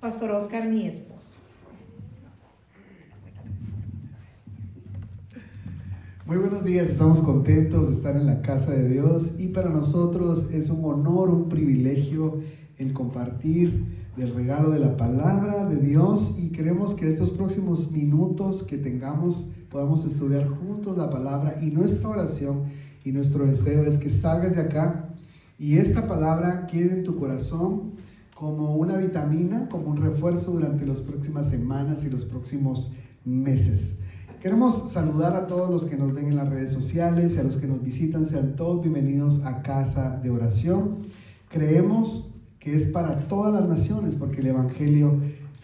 Pastor Oscar, mi esposo. Muy buenos días, estamos contentos de estar en la casa de Dios y para nosotros es un honor, un privilegio el compartir del regalo de la palabra de Dios y queremos que estos próximos minutos que tengamos podamos estudiar juntos la palabra y nuestra oración y nuestro deseo es que salgas de acá y esta palabra quede en tu corazón como una vitamina, como un refuerzo durante las próximas semanas y los próximos meses. Queremos saludar a todos los que nos ven en las redes sociales y a los que nos visitan. Sean todos bienvenidos a Casa de Oración. Creemos que es para todas las naciones porque el Evangelio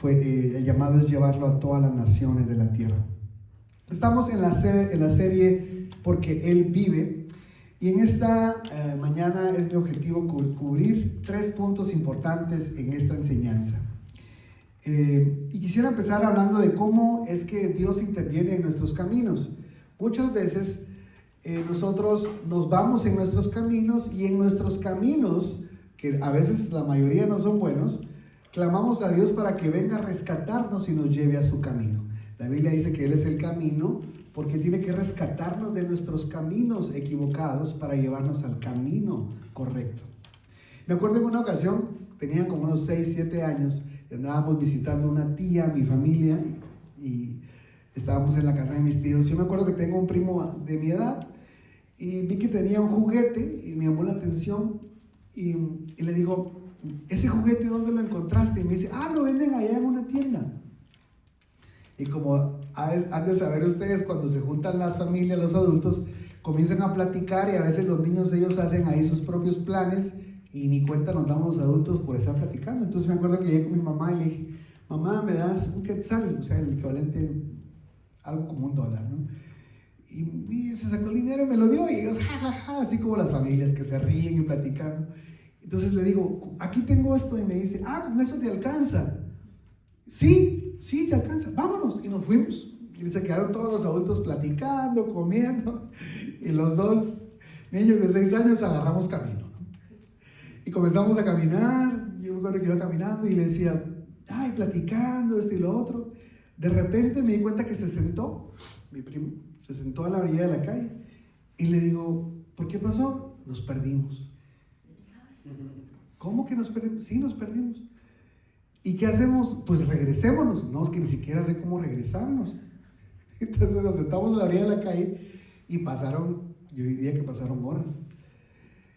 el llamado es llevarlo a todas las naciones de la tierra. Estamos en la serie Porque Él vive y en esta mañana es mi objetivo cubrir 3 puntos importantes en esta enseñanza. Y quisiera empezar hablando de cómo es que Dios interviene en nuestros caminos. Muchas veces nosotros nos vamos en nuestros caminos y en nuestros caminos, que a veces la mayoría no son buenos, clamamos a Dios para que venga a rescatarnos y nos lleve a su camino. La Biblia dice que Él es el camino porque tiene que rescatarnos de nuestros caminos equivocados para llevarnos al camino correcto. Me acuerdo en una ocasión, tenía como unos 6, 7 años, andábamos visitando una tía, mi familia, y estábamos en la casa de mis tíos. Yo me acuerdo que tengo un primo de mi edad y vi que tenía un juguete y me llamó la atención y le digo, ¿ese juguete dónde lo encontraste? Y me dice, lo venden allá en una tienda. Y como han de saber ustedes, cuando se juntan las familias, los adultos, comienzan a platicar y a veces los niños, ellos hacen ahí sus propios planes y ni cuenta nos damos los adultos por estar platicando. Entonces me acuerdo que llegué con mi mamá y le dije, mamá, ¿me das un quetzal? O sea, el equivalente, algo como $1, ¿no? Y se sacó el dinero y me lo dio y ellos, jajaja, así como las familias que se ríen y platicando. Entonces le digo, aquí tengo esto y me dice, con eso te alcanza. Sí, te alcanza, vámonos. Y nos fuimos. Y se quedaron todos los adultos platicando, comiendo. Y los 2 niños de 6 años agarramos camino. Y comenzamos a caminar, yo me acuerdo que iba caminando y le decía, platicando esto y lo otro. De repente me di cuenta que se sentó, mi primo, se sentó a la orilla de la calle. Y le digo, ¿por qué pasó? Nos perdimos. ¿Cómo que nos perdimos? Sí, nos perdimos. ¿Y qué hacemos? Pues regresémonos. No, es que ni siquiera sé cómo regresarnos. Entonces nos sentamos a la orilla de la calle y yo diría que pasaron horas.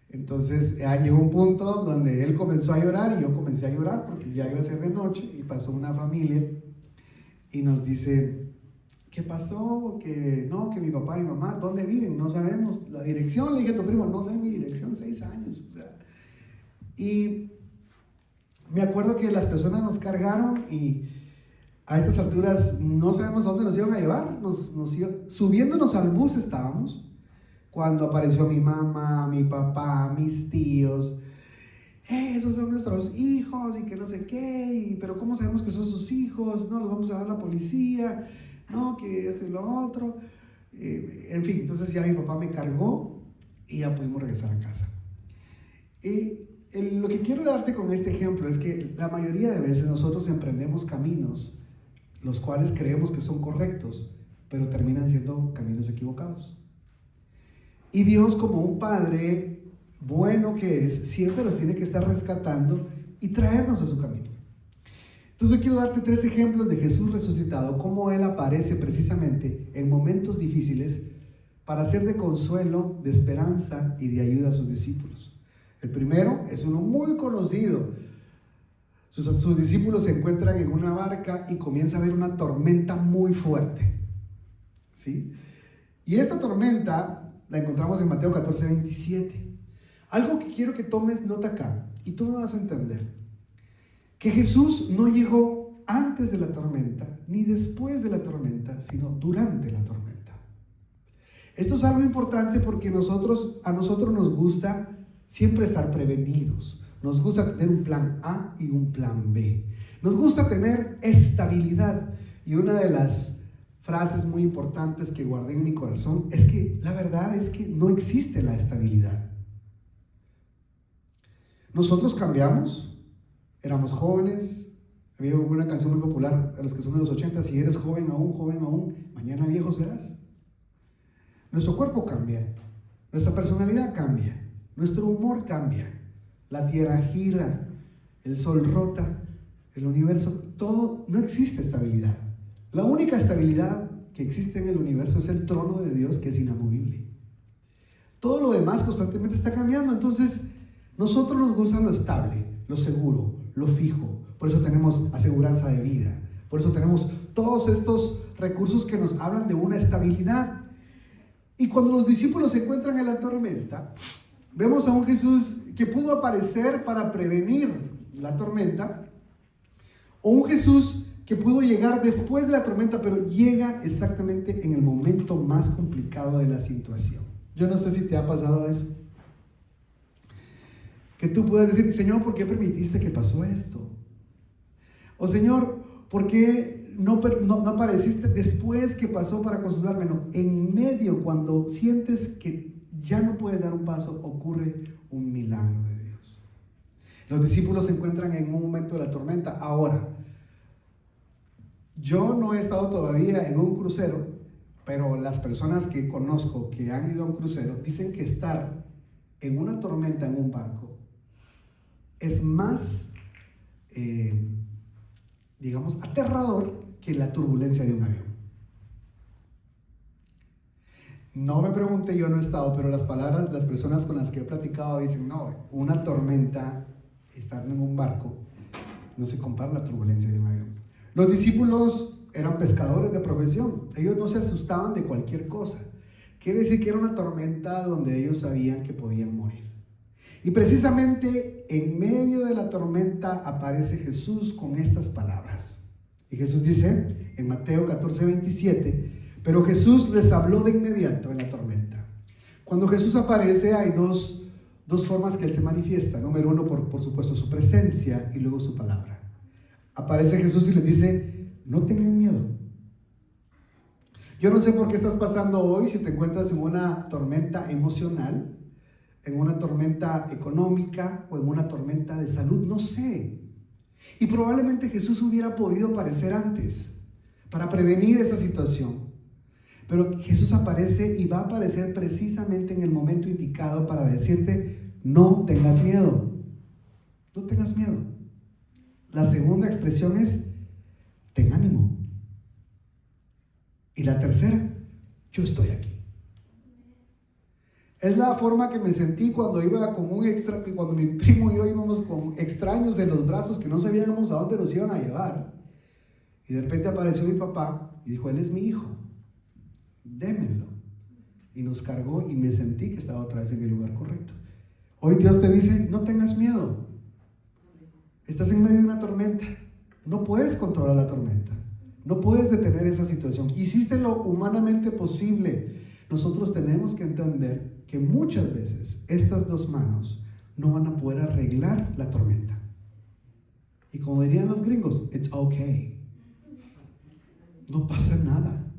Entonces llegó un punto donde él comenzó a llorar y yo comencé a llorar porque ya iba a ser de noche y pasó una familia y nos dice, ¿qué pasó? Que mi papá y mi mamá, ¿dónde viven? No sabemos la dirección. Le dije a tu primo, no sé mi dirección, 6 años. Y me acuerdo que las personas nos cargaron y a estas alturas no sabemos a dónde nos iban a llevar. Subiéndonos al bus estábamos cuando apareció mi mamá, mi papá, mis tíos. Esos son nuestros hijos y que no sé qué, pero ¿cómo sabemos que son sus hijos? No, los vamos a dar a la policía, no, que esto y lo otro. En fin, entonces ya mi papá me cargó y ya pudimos regresar a casa. Lo que quiero darte con este ejemplo es que la mayoría de veces nosotros emprendemos caminos los cuales creemos que son correctos, pero terminan siendo caminos equivocados. Y Dios, como un padre bueno que es, siempre nos tiene que estar rescatando y traernos a su camino. Entonces quiero darte 3 ejemplos de Jesús resucitado, cómo Él aparece precisamente en momentos difíciles para ser de consuelo, de esperanza y de ayuda a sus discípulos. El primero es uno muy conocido. Sus discípulos se encuentran en una barca y comienza a haber una tormenta muy fuerte, ¿sí? Y esta tormenta la encontramos en Mateo 14:27. Algo que quiero que tomes nota acá y tú me vas a entender. Que Jesús no llegó antes de la tormenta ni después de la tormenta, sino durante la tormenta. Esto es algo importante porque a nosotros nos gusta siempre estar prevenidos. Nos gusta tener un plan A y un plan B. Nos gusta tener estabilidad. Y una de las frases muy importantes que guardé en mi corazón es que la verdad es que no existe la estabilidad. Nosotros cambiamos, éramos jóvenes, Había una canción muy popular a los que son de los 80, si eres joven aún, mañana viejo serás. Nuestro cuerpo cambia, nuestra personalidad cambia, nuestro humor cambia, la tierra gira, el sol rota, el universo, todo, no existe estabilidad. La única estabilidad que existe en el universo es el trono de Dios, que es inamovible. Todo lo demás constantemente está cambiando. Entonces nosotros nos gusta lo estable, lo seguro, lo fijo. Por eso tenemos aseguranza de vida, por eso tenemos todos estos recursos que nos hablan de una estabilidad. Y cuando los discípulos se encuentran en la tormenta, vemos a un Jesús que pudo aparecer para prevenir la tormenta, o un Jesús que pudo llegar después de la tormenta, pero llega exactamente en el momento más complicado de la situación. Yo no sé si te ha pasado eso, que tú puedas decir: Señor, ¿por qué permitiste que pasó esto? O Señor, ¿por qué no apareciste después que pasó para consolarme? No, en medio, cuando sientes que ya no puedes dar un paso, ocurre un milagro de Dios. Los discípulos se encuentran en un momento de la tormenta. Ahora, yo no he estado todavía en un crucero, pero las personas que conozco que han ido a un crucero dicen que estar en una tormenta en un barco es más, digamos, aterrador que la turbulencia de un avión. No me pregunté, yo no he estado, pero las personas con las que he platicado dicen: no, una tormenta, estar en un barco, no se compara a la turbulencia de un avión. Los discípulos eran pescadores de profesión, ellos no se asustaban de cualquier cosa. Quiere decir que era una tormenta donde ellos sabían que podían morir. Y precisamente en medio de la tormenta aparece Jesús con estas palabras. Y Jesús dice en Mateo 14:27, pero Jesús les habló de inmediato en la tormenta. Cuando Jesús aparece hay dos formas que Él se manifiesta. Número uno, por supuesto, su presencia, y luego su palabra. Aparece Jesús y les dice: no tengan miedo. Yo no sé por qué estás pasando hoy, si te encuentras en una tormenta emocional, en una tormenta económica o en una tormenta de salud, no sé. Y probablemente Jesús hubiera podido aparecer antes para prevenir esa situación. Pero Jesús aparece, y va a aparecer precisamente en el momento indicado para decirte: no tengas miedo. No tengas miedo. La segunda expresión es: ten ánimo. Y la tercera: yo estoy aquí. Es la forma que me sentí cuando iba con cuando mi primo y yo íbamos con extraños en los brazos que no sabíamos a dónde nos iban a llevar. Y de repente apareció mi papá y dijo: él es mi hijo, démenlo. Y nos cargó, y me sentí que estaba otra vez en el lugar correcto. Hoy Dios te dice: no tengas miedo. Estás en medio de una tormenta. No puedes controlar la tormenta. No puedes detener esa situación. Hiciste lo humanamente posible. Nosotros tenemos que entender que muchas veces estas dos manos no van a poder arreglar la tormenta. Y como dirían los gringos, it's okay. No pasa nada.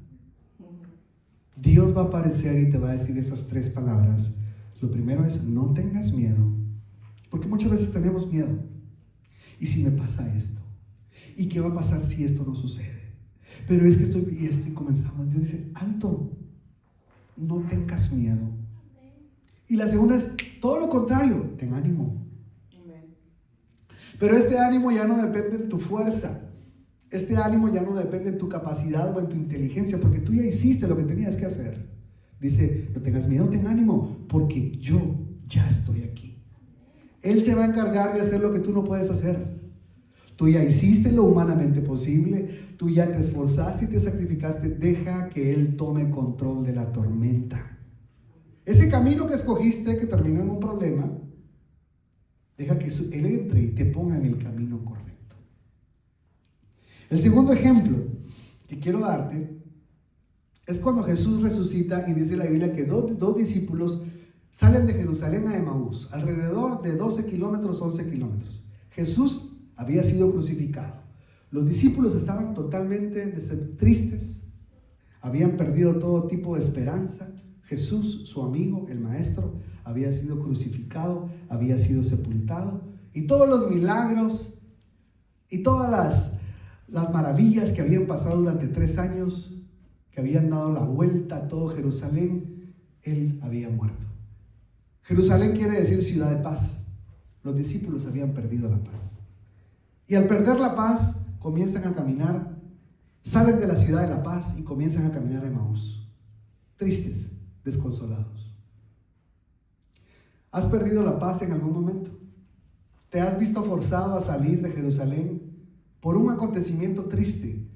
Dios va a aparecer y te va a decir esas tres palabras. Lo primero es: no tengas miedo. Porque muchas veces tenemos miedo. ¿Y si me pasa esto? ¿Y qué va a pasar si esto no sucede? Pero es que y comenzamos. Dios dice: alto, no tengas miedo. Y la segunda es todo lo contrario: ten ánimo. Pero este ánimo ya no depende de tu fuerza. Este ánimo ya no depende de tu capacidad o en tu inteligencia, porque tú ya hiciste lo que tenías que hacer. Dice: no tengas miedo, ten ánimo, porque yo ya estoy aquí. Él se va a encargar de hacer lo que tú no puedes hacer. Tú ya hiciste lo humanamente posible, tú ya te esforzaste y te sacrificaste. Deja que Él tome control de la tormenta. Ese camino que escogiste, que terminó en un problema, deja que Él entre y te ponga en el camino correcto. El segundo ejemplo que quiero darte es cuando Jesús resucita, y dice la Biblia que dos discípulos salen de Jerusalén a Emaús, alrededor de 12 kilómetros, 11 kilómetros. Jesús había sido crucificado. Los discípulos estaban totalmente tristes, habían perdido todo tipo de esperanza. Jesús, su amigo, el maestro, había sido crucificado, había sido sepultado, y todos los milagros Y todas las maravillas que habían pasado durante 3 años, que habían dado la vuelta a todo Jerusalén, él había muerto. Jerusalén quiere decir ciudad de paz. Los discípulos habían perdido la paz. Y al perder la paz, comienzan a caminar, salen de la ciudad de la paz y comienzan a caminar a Emaús. Tristes, desconsolados. ¿Has perdido la paz en algún momento? ¿Te has visto forzado a salir de Jerusalén por un acontecimiento triste?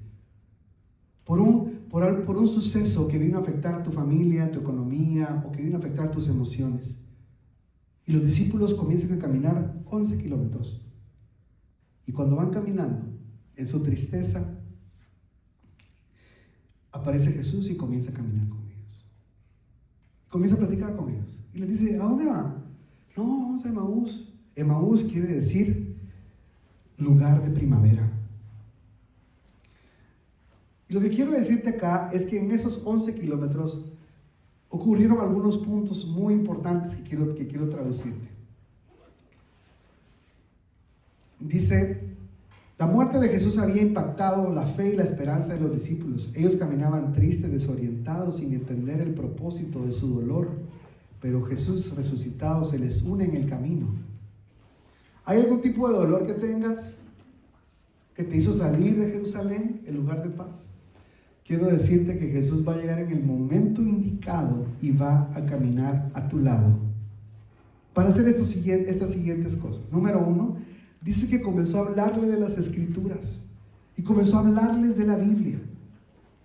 Por un suceso que vino a afectar a tu familia, tu economía, o que vino a afectar tus emociones. Y los discípulos comienzan a caminar 11 kilómetros. Y cuando van caminando, en su tristeza, aparece Jesús y comienza a caminar con ellos. Comienza a platicar con ellos. Y les dice, ¿a dónde van? No, vamos a Emaús. Emaús quiere decir lugar de primavera. Y lo que quiero decirte acá es que en esos 11 kilómetros ocurrieron algunos puntos muy importantes que quiero traducirte. Dice, la muerte de Jesús había impactado la fe y la esperanza de los discípulos. Ellos caminaban tristes, desorientados, sin entender el propósito de su dolor. Pero Jesús resucitado se les une en el camino. ¿Hay algún tipo de dolor que tengas que te hizo salir de Jerusalén, el lugar de paz? Quiero decirte que Jesús va a llegar en el momento indicado y va a caminar a tu lado para hacer estas siguientes cosas. Número 1, dice que comenzó a hablarle de las Escrituras y comenzó a hablarles de la Biblia.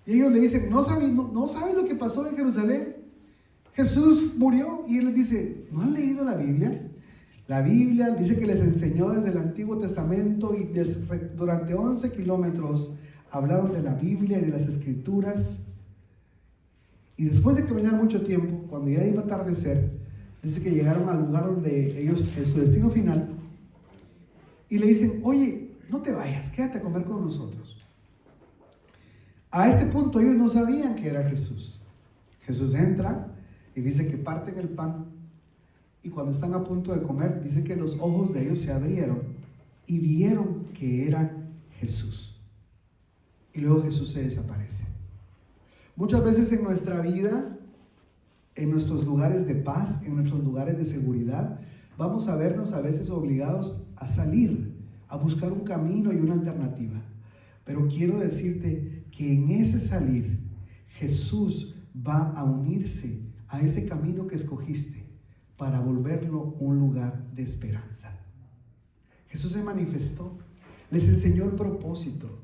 Y ellos le dicen, ¿no sabes lo que pasó en Jerusalén? Jesús murió. Y él les dice, ¿no han leído la Biblia? La Biblia dice que les enseñó desde el Antiguo Testamento y durante 11 kilómetros hablaron de la Biblia y de las Escrituras. Y después de caminar mucho tiempo, cuando ya iba a atardecer, dice que llegaron al lugar donde ellos, en su destino final, y le dicen, oye, no te vayas, quédate a comer con nosotros. A este punto ellos no sabían que era Jesús. Jesús entra y dice que parten el pan, y cuando están a punto de comer, dice que los ojos de ellos se abrieron y vieron que era Jesús. Y luego Jesús se desaparece. Muchas veces en nuestra vida, en nuestros lugares de paz, en nuestros lugares de seguridad, vamos a vernos a veces obligados a salir, a buscar un camino y una alternativa. Pero quiero decirte que en ese salir, Jesús va a unirse a ese camino que escogiste para volverlo un lugar de esperanza. Jesús se manifestó, les enseñó el propósito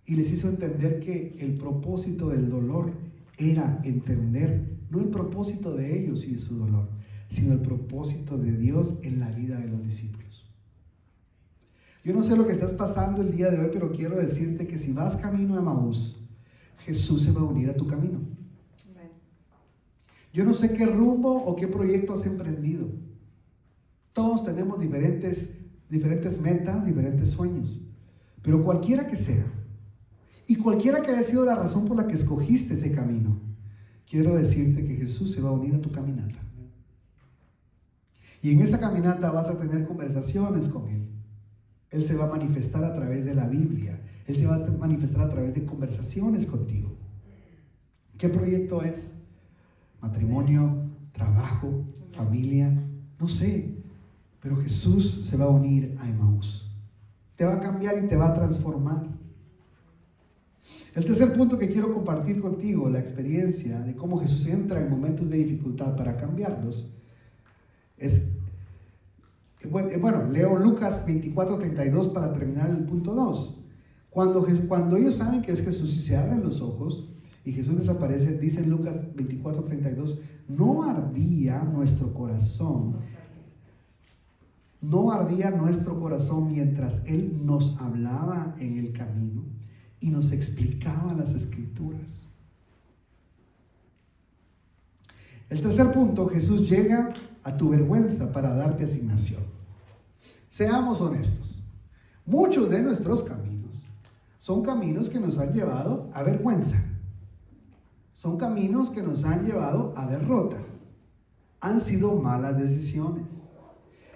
y les hizo entender que el propósito del dolor era entender no el propósito de ellos y de su dolor, sino el propósito de Dios en la vida de los discípulos. Yo no sé lo que estás pasando el día de hoy, pero quiero decirte que si vas camino a Emaús, Jesús se va a unir a tu camino. Yo no sé qué rumbo o qué proyecto has emprendido. Todos tenemos diferentes metas, diferentes sueños. Pero cualquiera que sea, y cualquiera que haya sido la razón por la que escogiste ese camino, quiero decirte que Jesús se va a unir a tu caminata. Y en esa caminata vas a tener conversaciones con Él. Él se va a manifestar a través de la Biblia. Él se va a manifestar a través de conversaciones contigo. ¿Qué proyecto es? Matrimonio, trabajo, familia, no sé, pero Jesús se va a unir a Emaús. Te va a cambiar y te va a transformar. El tercer punto que quiero compartir contigo, la experiencia de cómo Jesús entra en momentos de dificultad para cambiarlos, es, leo Lucas 24:32 para terminar el punto 2. Cuando ellos saben que es Jesús y se abren los ojos, y Jesús desaparece, dice en Lucas 24:32, no ardía nuestro corazón mientras Él nos hablaba en el camino y nos explicaba las Escrituras. El tercer punto, Jesús llega a tu vergüenza para darte asignación. Seamos honestos, muchos de nuestros caminos son caminos que nos han llevado a vergüenza. Son caminos que nos han llevado a derrota. Han sido malas decisiones.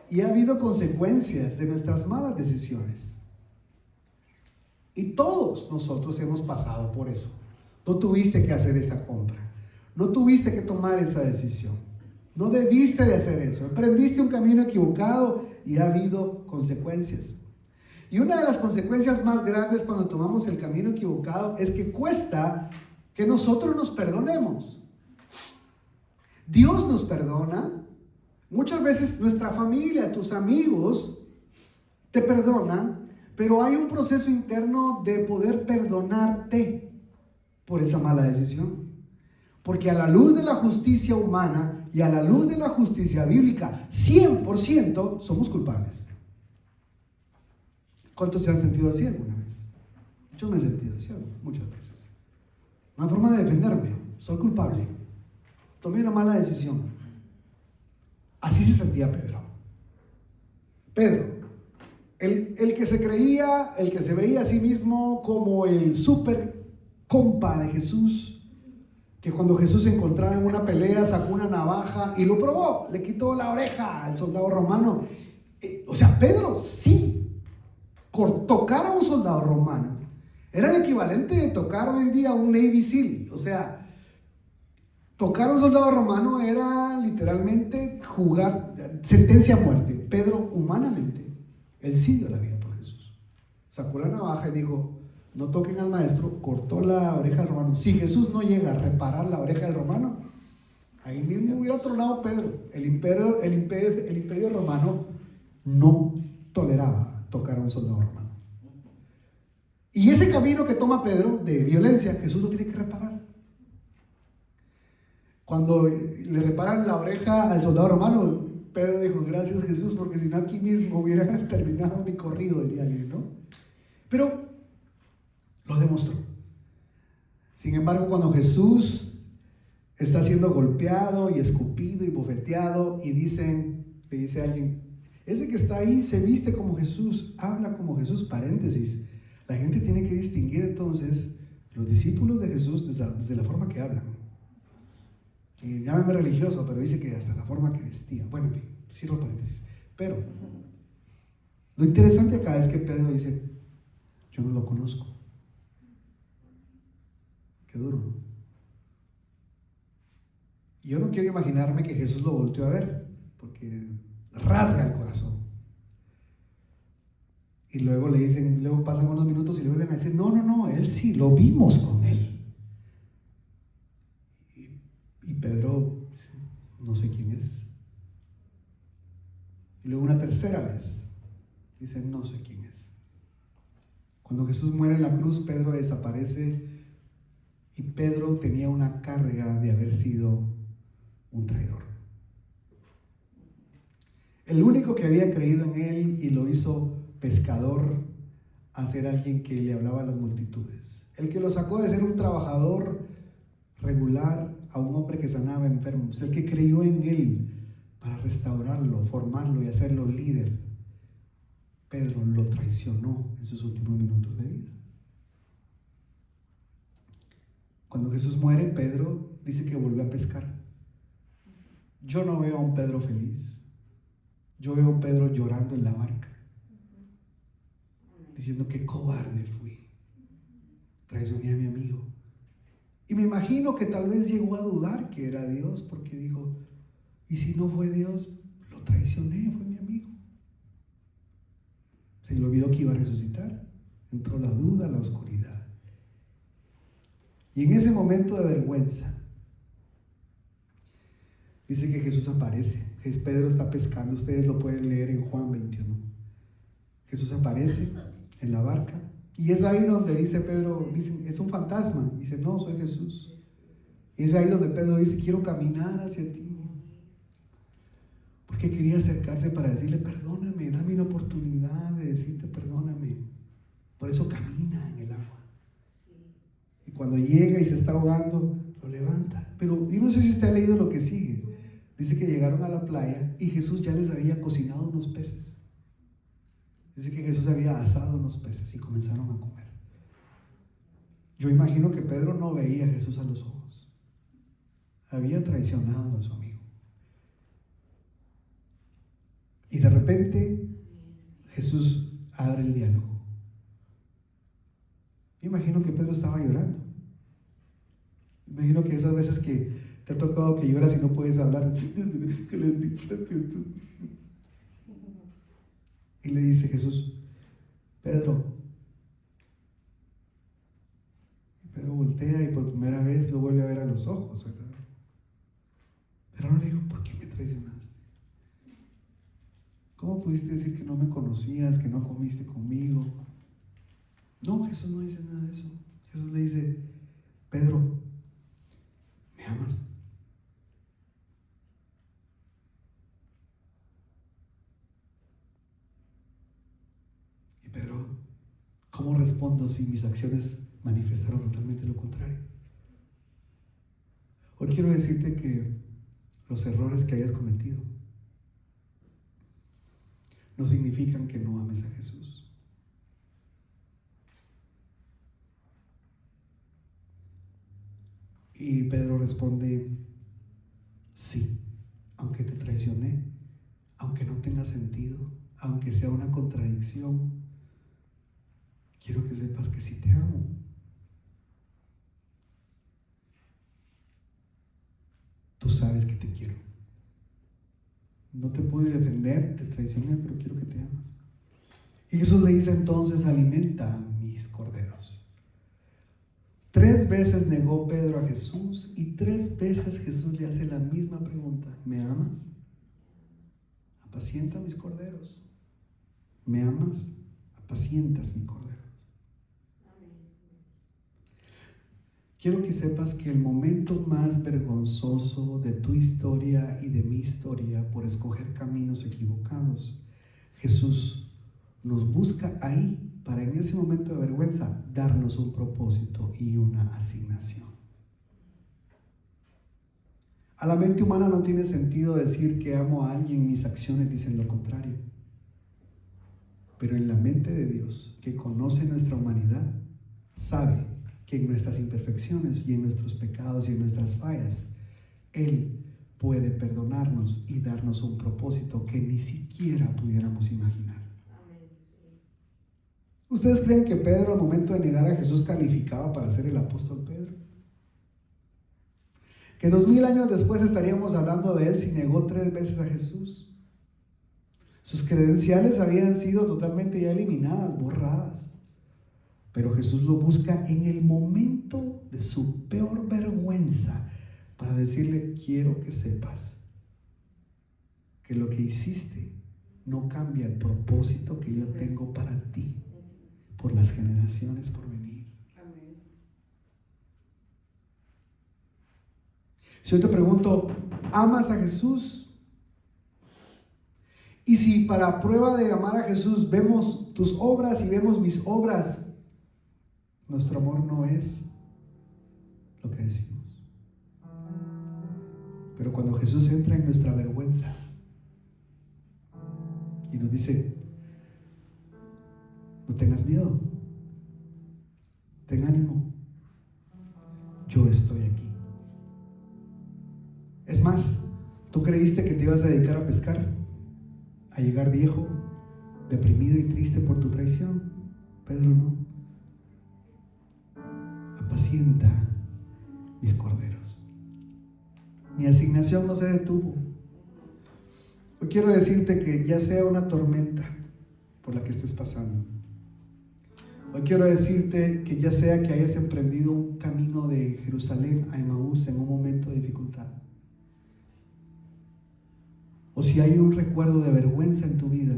Y ha habido consecuencias de nuestras malas decisiones. Y todos nosotros hemos pasado por eso. No tuviste que hacer esa compra. No tuviste que tomar esa decisión. No debiste de hacer eso. Emprendiste un camino equivocado y ha habido consecuencias. Y una de las consecuencias más grandes cuando tomamos el camino equivocado es que cuesta que nosotros nos perdonemos. Dios nos perdona. Muchas veces nuestra familia, tus amigos te perdonan, pero hay un proceso interno de poder perdonarte por esa mala decisión. Porque a la luz de la justicia humana y a la luz de la justicia bíblica, 100% somos culpables. ¿Cuántos se han sentido así alguna vez? Yo me he sentido así muchas veces. Una forma de defenderme: soy culpable, tomé una mala decisión. Así se sentía Pedro. El que se creía, el que se veía a sí mismo como el super compa de Jesús, que cuando Jesús se encontraba en una pelea sacó una navaja y lo probó, le quitó la oreja al soldado romano. Pedro sí, tocar a un soldado romano era el equivalente de tocar hoy en día a un Navy SEAL. Tocar a un soldado romano era literalmente jugar, sentencia a muerte. Pedro, humanamente, él sí dio la vida por Jesús. Sacó la navaja y dijo: no toquen al maestro. Cortó la oreja del romano. Si Jesús no llega a reparar la oreja del romano, ahí mismo hubiera tronado Pedro. El imperio romano no toleraba tocar a un soldado romano. Y ese camino que toma Pedro de violencia, Jesús lo tiene que reparar. Cuando le reparan la oreja al soldado romano, Pedro dijo: gracias Jesús, porque si no aquí mismo hubiera terminado mi corrido, diría alguien, ¿no? Pero lo demostró. Sin embargo, cuando Jesús está siendo golpeado y escupido y bofeteado y le dice a alguien: ese que está ahí se viste como Jesús, habla como Jesús, paréntesis. La gente tiene que distinguir entonces los discípulos de Jesús desde la forma que hablan. Y llámame religioso, pero dice que hasta la forma que vestía. Bueno, en fin, cierro paréntesis. Pero lo interesante acá es que Pedro dice: yo no lo conozco. Qué duro, ¿no? Y yo no quiero imaginarme que Jesús lo volteó a ver, porque rasga el corazón. Y luego pasan unos minutos y le vuelven a decir: no, él sí, lo vimos con él. Y Pedro dice: no sé quién es. Y luego una tercera vez dice: no sé quién es. Cuando Jesús muere en la cruz, Pedro desaparece, y Pedro tenía una carga de haber sido un traidor. El único que había creído en él y lo hizo pescador a ser alguien que le hablaba a las multitudes. El que lo sacó de ser un trabajador regular a un hombre que sanaba enfermos. El que creyó en él para restaurarlo, formarlo y hacerlo líder. Pedro lo traicionó en sus últimos minutos de vida. Cuando Jesús muere, Pedro dice que volvió a pescar. Yo no veo a un Pedro feliz. Yo veo a un Pedro llorando en la barca, diciendo: qué cobarde fui, traicioné a mi amigo. Y me imagino que tal vez llegó a dudar que era Dios, porque dijo: y si no fue Dios, lo traicioné, fue mi amigo. Se le olvidó que iba a resucitar. Entró la duda, la oscuridad. Y en ese momento de vergüenza, dice que Jesús aparece. Pedro está pescando, ustedes lo pueden leer en Juan 21. Jesús aparece en la barca, y es ahí donde dice Pedro, dicen: es un fantasma. Dice: no, soy Jesús. Y es ahí donde Pedro dice: quiero caminar hacia ti. Porque quería acercarse para decirle: perdóname, dame una oportunidad de decirte perdóname. Por eso camina en el agua. Y cuando llega y se está ahogando, lo levanta. Pero yo no sé si usted ha leído lo que sigue. Dice que llegaron a la playa y Jesús ya les había cocinado unos peces. Dice que Jesús había asado unos peces y comenzaron a comer. Yo imagino que Pedro no veía a Jesús a los ojos. Había traicionado a su amigo. Y de repente Jesús abre el diálogo. Me imagino que Pedro estaba llorando. Me imagino que esas veces que te ha tocado que lloras y no puedes hablar, y le dice Jesús, Pedro. Pedro voltea y por primera vez lo vuelve a ver a los ojos, ¿verdad? Pero no le dijo, ¿por qué me traicionaste? ¿Cómo pudiste decir que no me conocías, que no comiste conmigo? No, Jesús no dice nada de eso. Jesús le dice, Pedro, ¿me amas? Y Pedro, ¿cómo respondo si mis acciones manifestaron totalmente lo contrario? Hoy quiero decirte que los errores que hayas cometido no significan que no ames a Jesús. Y Pedro responde, sí, aunque te traicioné, aunque no tenga sentido, aunque sea una contradicción, quiero que sepas que sí te amo. Tú sabes que te quiero. No te pude defender, te traicioné, pero quiero que te amas. Y Jesús le dice entonces, alimenta a mis corderos. 3 veces negó Pedro a Jesús y 3 veces Jesús le hace la misma pregunta. ¿Me amas? Apacienta mis corderos. ¿Me amas? Apacientas mis corderos. Quiero que sepas que el momento más vergonzoso de tu historia y de mi historia por escoger caminos equivocados, Jesús nos busca ahí para en ese momento de vergüenza darnos un propósito y una asignación. A la mente humana no tiene sentido decir que amo a alguien, mis acciones dicen lo contrario. Pero en la mente de Dios, que conoce nuestra humanidad, sabe que en nuestras imperfecciones y en nuestros pecados y en nuestras fallas, Él puede perdonarnos y darnos un propósito que ni siquiera pudiéramos imaginar. ¿Ustedes creen que Pedro al momento de negar a Jesús calificaba para ser el apóstol Pedro? Que 2000 años después estaríamos hablando de él si negó 3 veces a Jesús. Sus credenciales habían sido totalmente ya eliminadas, borradas. Pero Jesús lo busca en el momento de su peor vergüenza para decirle, quiero que sepas que lo que hiciste no cambia el propósito que yo tengo para ti por las generaciones por venir. Amén. Si yo te pregunto, ¿amas a Jesús? Y si para prueba de amar a Jesús vemos tus obras y vemos mis obras, nuestro amor no es lo que decimos. Pero cuando Jesús entra en nuestra vergüenza y nos dice, no tengas miedo, ten ánimo, yo estoy aquí. Es más, tú creíste que te ibas a dedicar a pescar, a llegar viejo, deprimido y triste por tu traición. Pedro, no. Apacienta mis corderos. Mi asignación no se detuvo. Hoy quiero decirte que ya sea una tormenta por la que estés pasando, hoy quiero decirte que ya sea que hayas emprendido un camino de Jerusalén a Emaús en un momento de dificultad, o si hay un recuerdo de vergüenza en tu vida,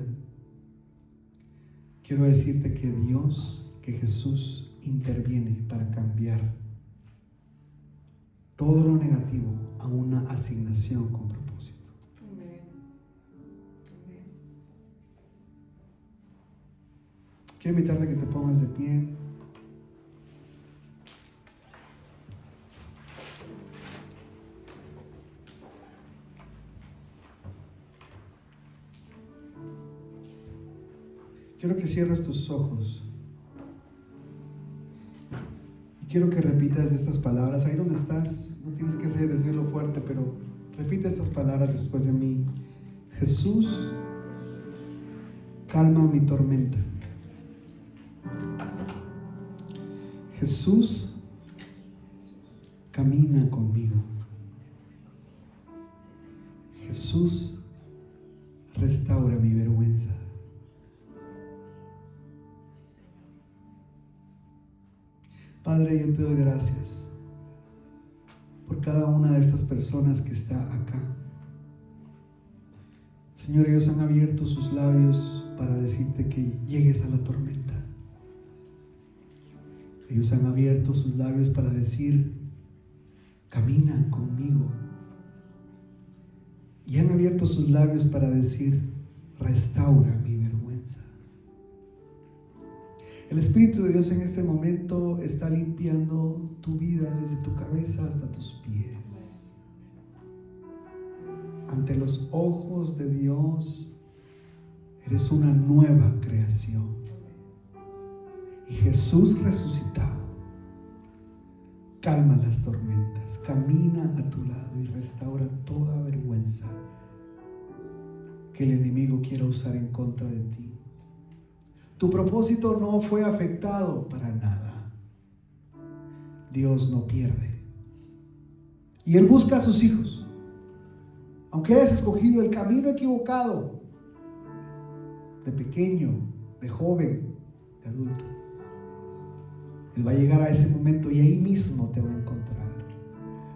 quiero decirte que Dios, que Jesús interviene para cambiar todo lo negativo a una asignación con propósito. Amén. Amén. Quiero invitarte a que te pongas de pie. Quiero que cierres tus ojos. Y quiero que repitas estas palabras. Ahí donde estás, no tienes que decirlo fuerte, pero repite estas palabras después de mí. Jesús, calma mi tormenta. Jesús, camina conmigo. Jesús, restaura mi vergüenza. Padre, yo te doy gracias por cada una de estas personas que está acá. Señor, ellos han abierto sus labios para decirte que llegues a la tormenta. Ellos han abierto sus labios para decir, camina conmigo. Y han abierto sus labios para decir, restaura mi vergüenza. El Espíritu de Dios en este momento está limpiando tu vida desde tu cabeza hasta tus pies. Ante los ojos de Dios, eres una nueva creación. Y Jesús resucitado calma las tormentas, camina a tu lado y restaura toda vergüenza que el enemigo quiera usar en contra de ti. Tu propósito no fue afectado para nada. Dios no pierde. Y Él busca a sus hijos. Aunque hayas escogido el camino equivocado, de pequeño, de joven, de adulto, Él va a llegar a ese momento y ahí mismo te va a encontrar.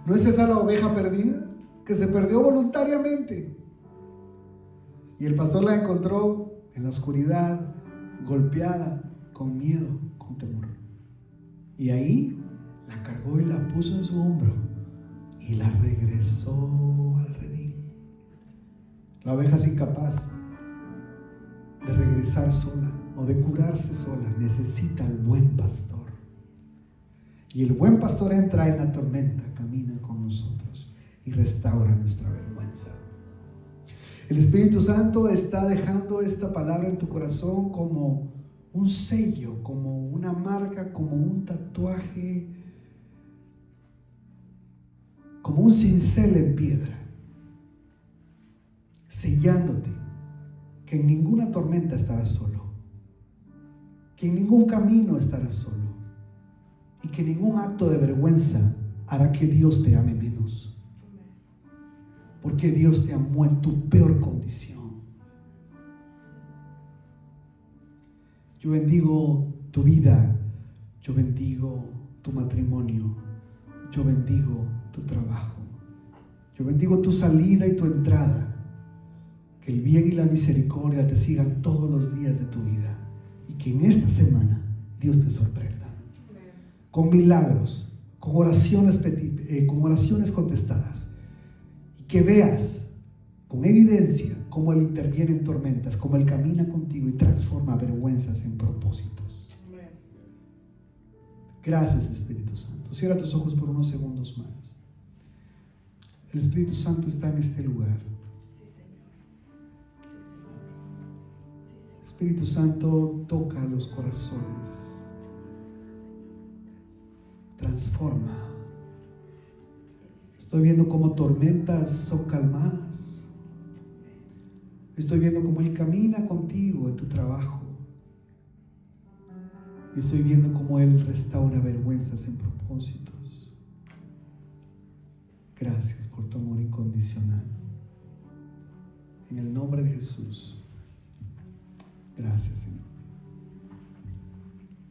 ¿No es esa la oveja perdida? Que se perdió voluntariamente. Y el pastor la encontró en la oscuridad, golpeada, con miedo, con temor. Y ahí la cargó y la puso en su hombro y la regresó al redil. La oveja es incapaz de regresar sola o de curarse sola. Necesita al buen pastor. Y el buen pastor entra en la tormenta, camina con nosotros y restaura nuestra vergüenza. El Espíritu Santo está dejando esta palabra en tu corazón como un sello, como una marca, como un tatuaje, como un cincel en piedra, sellándote que en ninguna tormenta estarás solo, que en ningún camino estarás solo y que ningún acto de vergüenza hará que Dios te ame menos. Porque Dios te amó en tu peor condición. Yo bendigo tu vida, yo bendigo tu matrimonio, yo bendigo tu trabajo, yo bendigo tu salida y tu entrada. Que el bien y la misericordia te sigan todos los días de tu vida y que en esta semana Dios te sorprenda con milagros, con oraciones contestadas. Que veas con evidencia cómo Él interviene en tormentas, cómo Él camina contigo y transforma vergüenzas en propósitos. Gracias, Espíritu Santo. Cierra tus ojos por unos segundos más. El Espíritu Santo está en este lugar. Espíritu Santo, toca los corazones. Transforma. Estoy viendo cómo tormentas son calmadas. Estoy viendo cómo Él camina contigo en tu trabajo. Y estoy viendo cómo Él restaura vergüenzas en propósitos. Gracias por tu amor incondicional. En el nombre de Jesús. Gracias, Señor.